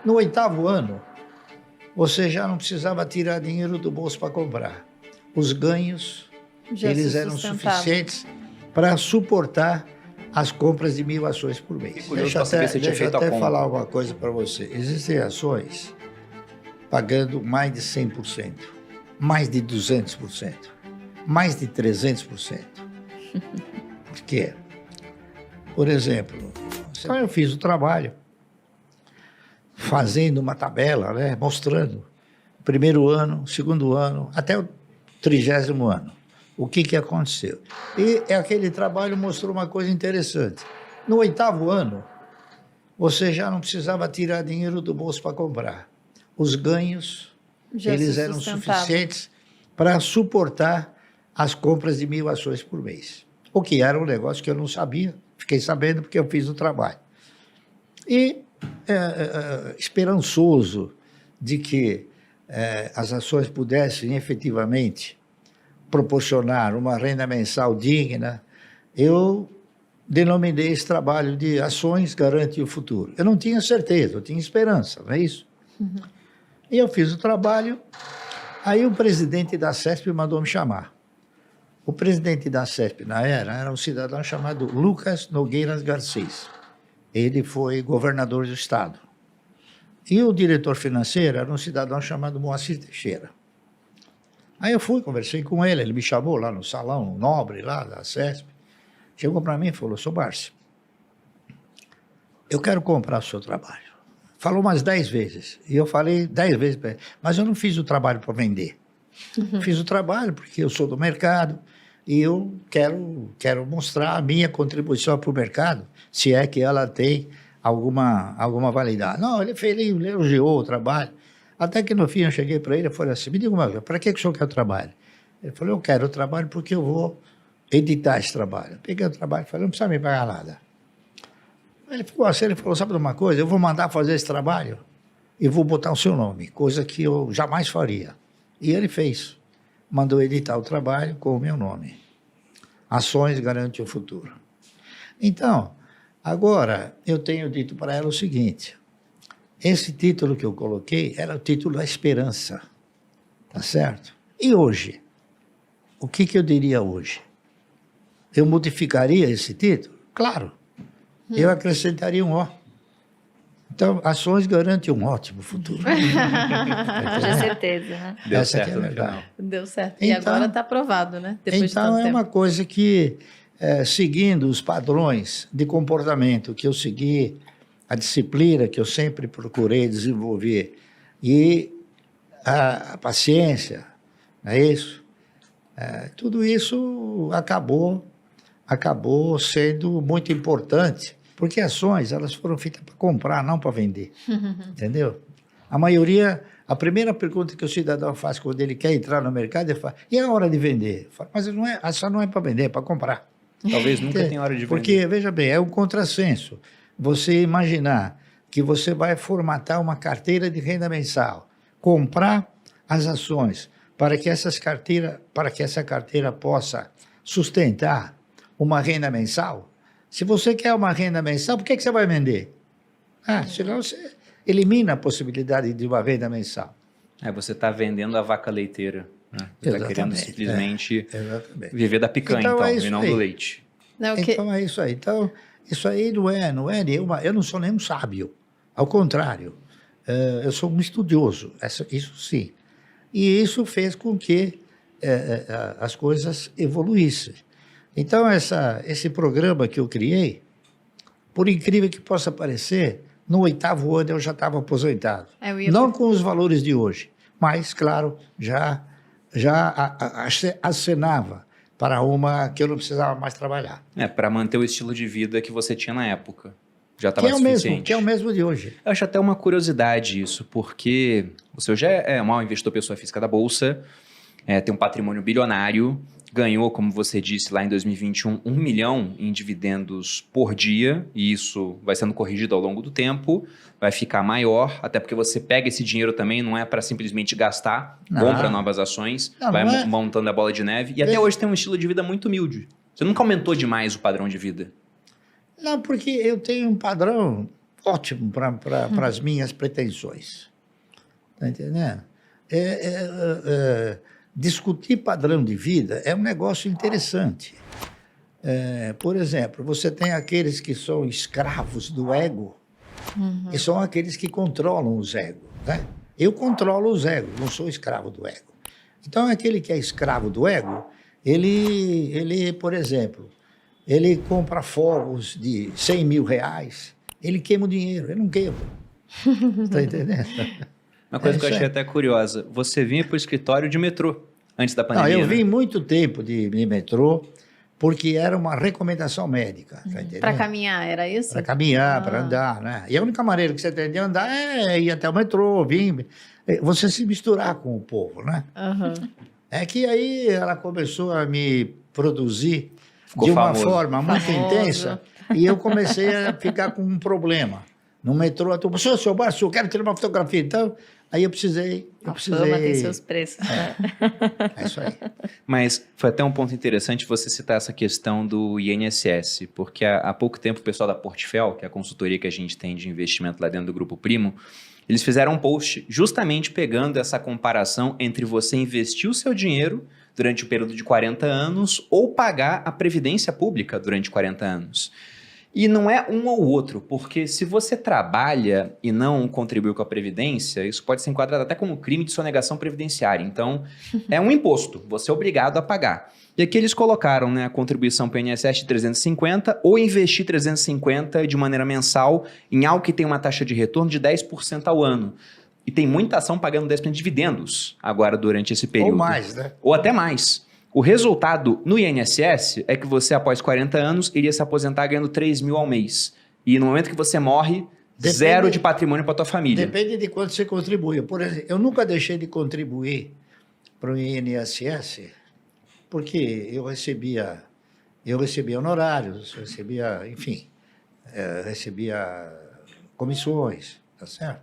No 8º ano, você já não precisava tirar dinheiro do bolso para comprar. Os ganhos, Já eles se eram sustentava. suficientes para suportar as compras de 1.000 ações por mês. Curioso pra saber se você tinha feito a Deixa eu até conta. falar uma coisa para você. Existem ações pagando mais de 100%, mais de 200%, mais de 300%. Por quê? Por exemplo, então eu fiz o trabalho fazendo uma tabela, né, mostrando o primeiro ano, segundo ano, até o 30º ano, o que aconteceu. E aquele trabalho mostrou uma coisa interessante. No 8º ano, você já não precisava tirar dinheiro do bolso para comprar. Os ganhos, Já eles se eram sustentava. suficientes para suportar as compras de 1.000 ações por mês. O que era um negócio que eu não sabia, fiquei sabendo porque eu fiz o trabalho. E esperançoso de que as ações pudessem efetivamente proporcionar uma renda mensal digna, eu denominei esse trabalho de Ações Garante o Futuro. Eu não tinha certeza, eu tinha esperança, não é isso? Uhum. E eu fiz o trabalho, aí o presidente da CESP mandou me chamar. O presidente da CESP, na era um cidadão chamado Lucas Nogueiras Garcês. Ele foi governador do estado. E o diretor financeiro era um cidadão chamado Moacir Teixeira. Aí eu fui, conversei com ele, ele me chamou lá no salão nobre lá da CESP. Chegou para mim e falou: "Sr. Barsi, eu quero comprar o seu trabalho." Falou umas 10 vezes. E eu falei 10 vezes para ele, mas eu não fiz o trabalho para vender. Fiz o trabalho porque eu sou do mercado e eu quero mostrar a minha contribuição para o mercado, se é que ela tem alguma validade. Não, ele elogiou o trabalho. Até que no fim eu cheguei para ele e falei assim: "Me diga uma coisa, para que o senhor quer o trabalho?" Ele falou: "Eu quero o trabalho porque eu vou editar esse trabalho." Eu peguei o trabalho e falei: "Não precisa me pagar nada." Ele ficou assim, ele falou: "Sabe de uma coisa? Eu vou mandar fazer esse trabalho e vou botar o seu nome, coisa que eu jamais faria." E ele fez. Mandou editar o trabalho com o meu nome. Ações Garante o Futuro. Então, agora eu tenho dito para ela o seguinte: esse título que eu coloquei era o título da esperança. Tá certo? E hoje? O que eu diria hoje? Eu modificaria esse título? Claro. Eu acrescentaria um O. Então, Ações Garante um ótimo futuro. Com certeza, né? Deu Essa aqui certo é a no verdade. final. Deu certo. E Então- agora está aprovado, né? Depois de Então, tanto é tempo. uma coisa que, seguindo os padrões de comportamento que eu segui, a disciplina que eu sempre procurei desenvolver e a paciência, não é isso? Tudo isso acabou sendo muito importante, porque ações, elas foram feitas para comprar, não para vender. Entendeu? A maioria, a primeira pergunta que o cidadão faz quando ele quer entrar no mercado, ele fala: "E a hora de vender?" Eu falo: "Mas não é, ação não é para vender, é para comprar." Talvez nunca tenha hora de vender. Porque, veja bem, é um contrassenso você imaginar que você vai formatar uma carteira de renda mensal, comprar as ações para que essa carteira possa sustentar uma renda mensal. Se você quer uma renda mensal, por que você vai vender? Senão você elimina a possibilidade de uma renda mensal. Você está vendendo a vaca leiteira. Né? Você está querendo Exatamente, simplesmente Exatamente. viver da picanha, Então, então, é isso e não aí. do leite. Não, o que... Então é isso aí. Então, isso aí não é nenhuma. Eu não sou nenhum sábio. Ao contrário, eu sou um estudioso, isso sim. E isso fez com que as coisas evoluíssem. Então, esse programa que eu criei, por incrível que possa parecer, no 8º ano eu já estava aposentado. Não com os valores de hoje, mas, claro, já acenava para uma que eu não precisava mais trabalhar. Para manter o estilo de vida que você tinha na época. Já estava suficiente. Que é o mesmo de hoje. Eu acho até uma curiosidade isso, porque você hoje é um investidor pessoa física da Bolsa, tem um patrimônio bilionário, ganhou, como você disse, lá em 2021, 1 milhão em dividendos por dia, e isso vai sendo corrigido ao longo do tempo, vai ficar maior, até porque você pega esse dinheiro também, não é para simplesmente gastar, compra novas ações, vai montando a bola de neve, e até hoje tem um estilo de vida muito humilde. Você nunca aumentou demais o padrão de vida? Não, porque eu tenho um padrão ótimo para as minhas pretensões. Está entendendo? Discutir padrão de vida é um negócio interessante. Por exemplo, você tem aqueles que são escravos do ego, e são aqueles que controlam os egos. Né? Eu controlo os egos, não sou escravo do ego. Então, aquele que é escravo do ego, ele, por exemplo, ele compra fogos de 100 mil reais, ele queima o dinheiro, ele não queima. Está entendendo? Uma coisa que eu achei até curiosa, você vinha para o escritório de metrô antes da pandemia, Não, eu vim né? muito tempo de metrô, porque era uma recomendação médica, tá entendendo? Para caminhar, era isso? Para caminhar, para andar, né? E a única maneira que você tem de andar é ir até o metrô, vir, você se misturar com o povo, né? Aham. É que aí ela começou a me produzir Ficou de uma famoso. forma muito Famoso. intensa, e eu comecei a ficar com um problema. No metrô, a turma, seu Márcio, eu quero tirar uma fotografia. Então, aí eu precisei... A fama tem seus preços. Né? É isso aí. Mas foi até um ponto interessante você citar essa questão do INSS, porque há pouco tempo o pessoal da Portfel, que é a consultoria que a gente tem de investimento lá dentro do Grupo Primo, eles fizeram um post justamente pegando essa comparação entre você investir o seu dinheiro durante o período de 40 anos ou pagar a previdência pública durante 40 anos. E não é um ou outro, porque se você trabalha e não contribui com a Previdência, isso pode ser enquadrado até como crime de sonegação previdenciária. Então, é um imposto, você é obrigado a pagar. E aqui eles colocaram, né, a contribuição para o INSS de 350 ou investir 350 de maneira mensal em algo que tem uma taxa de retorno de 10% ao ano. E tem muita ação pagando 10% de dividendos agora durante esse período. Ou mais, né? Ou até mais. O resultado no INSS é que você, após 40 anos, iria se aposentar ganhando 3 mil ao mês. E no momento que você morre, Depende- zero de patrimônio para tua família. Depende de quanto você contribui. Por exemplo, eu nunca deixei de contribuir para o INSS, porque eu recebia honorários, enfim, recebia comissões, tá certo?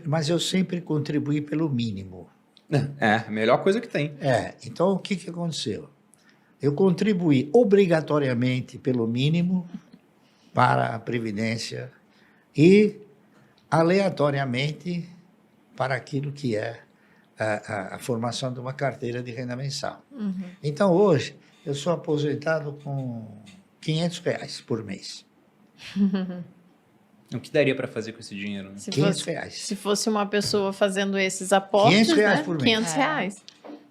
Mas eu sempre contribuí pelo mínimo. É, a melhor coisa que tem. Então o que aconteceu? Eu contribuí obrigatoriamente pelo mínimo para a Previdência e aleatoriamente para aquilo que é a formação de uma carteira de renda mensal. Então hoje eu sou aposentado com R$ 500 por mês. O que daria para fazer com esse dinheiro? Né? Se R$ se fosse uma pessoa fazendo esses aportes, R$ 500 né? por mês. R$ 500.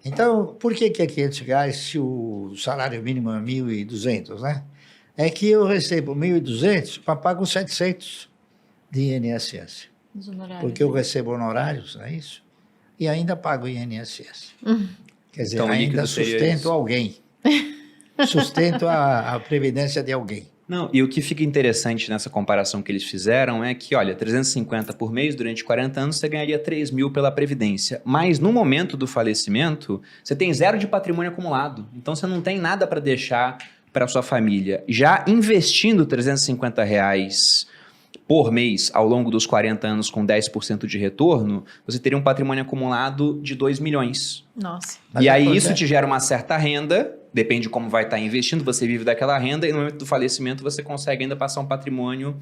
Então, por que é R$ 500 se o salário mínimo é 1.200, né? É que eu recebo 1.200 para pagar 700 de INSS. Os honorários. Porque eu recebo honorários, não é isso? E ainda pago INSS. Quer dizer, Então, o líquido ainda seria sustento isso. alguém. Sustento a previdência de alguém. Não, e o que fica interessante nessa comparação que eles fizeram é que, olha, 350 por mês durante 40 anos você ganharia 3 mil pela Previdência. Mas no momento do falecimento, você tem zero de patrimônio acumulado. Então você não tem nada para deixar para sua família. Já investindo R$ 350 por mês ao longo dos 40 anos com 10% de retorno, você teria um patrimônio acumulado de 2 milhões. Nossa. Mas E aí acontece- isso te gera uma certa renda, depende de como vai estar investindo, você vive daquela renda e no momento do falecimento você consegue ainda passar um patrimônio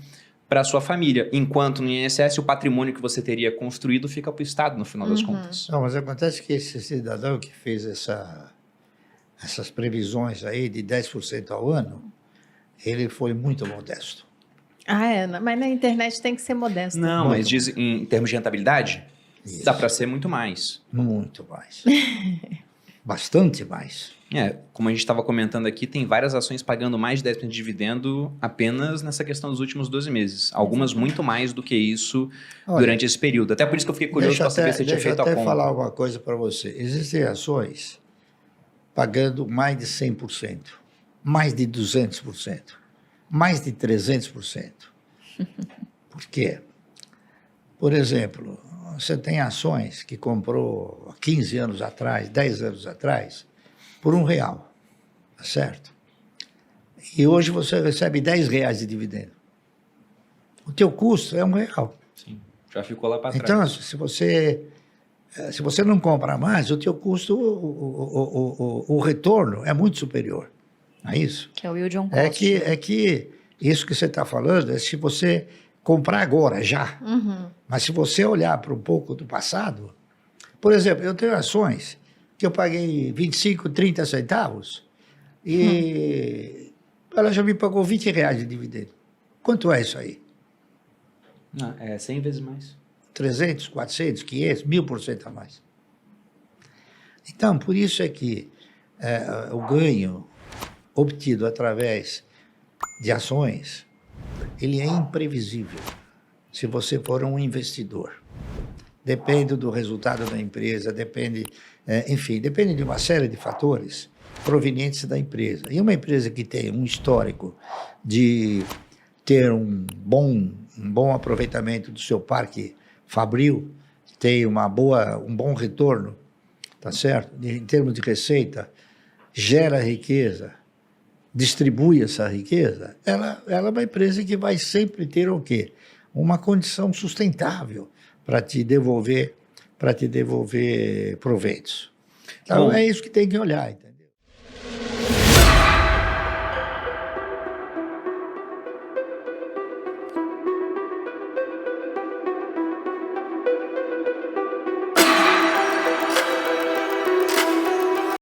para a sua família. Enquanto no INSS o patrimônio que você teria construído fica para o Estado no final das contas. Não, mas acontece que esse cidadão que fez essas previsões aí de 10% ao ano, ele foi muito modesto. Mas na internet tem que ser modesto. Não, Muito mas diz, em termos de rentabilidade, Isso. dá para ser muito mais. Muito mais. Bastante mais. Como a gente estava comentando aqui, tem várias ações pagando mais de 10% de dividendo apenas nessa questão dos últimos 12 meses. Algumas muito mais do que isso Olha, durante esse período. Até por isso que eu fiquei curioso para saber se você tinha Deixa eu feito a até conta. falar uma coisa para você. Existem ações pagando mais de 100%, mais de 200%, mais de 300%. Por quê? Por exemplo, você tem ações que comprou há 15 anos atrás, 10 anos atrás, por R$1, tá certo? E hoje você recebe R$10 de dividendo. O teu custo é R$1. Sim, já ficou lá para trás. Então, se você não compra mais, o teu custo, o retorno é muito superior. Não é isso? Que é o yield on cost. É que Isso que você está falando é se você comprar agora, já. Uhum. Mas se você olhar para um pouco do passado, por exemplo, eu tenho ações que eu paguei 25, 30 centavos e ela já me pagou R$ 20 de dividendo. Quanto é isso aí? Não, é 100 vezes mais. 300, 400, 500, 1000% a mais. Então, por isso é que o ganho obtido através de ações, ele é imprevisível se você for um investidor. Depende do resultado da empresa, depende de uma série de fatores provenientes da empresa. E uma empresa que tem um histórico de ter um bom aproveitamento do seu parque fabril, tem um bom retorno, tá certo? Em termos de receita, gera riqueza, distribui essa riqueza, ela é uma empresa que vai sempre ter o quê? Uma condição sustentável para te devolver proventos. Então, é isso que tem que olhar, entendeu?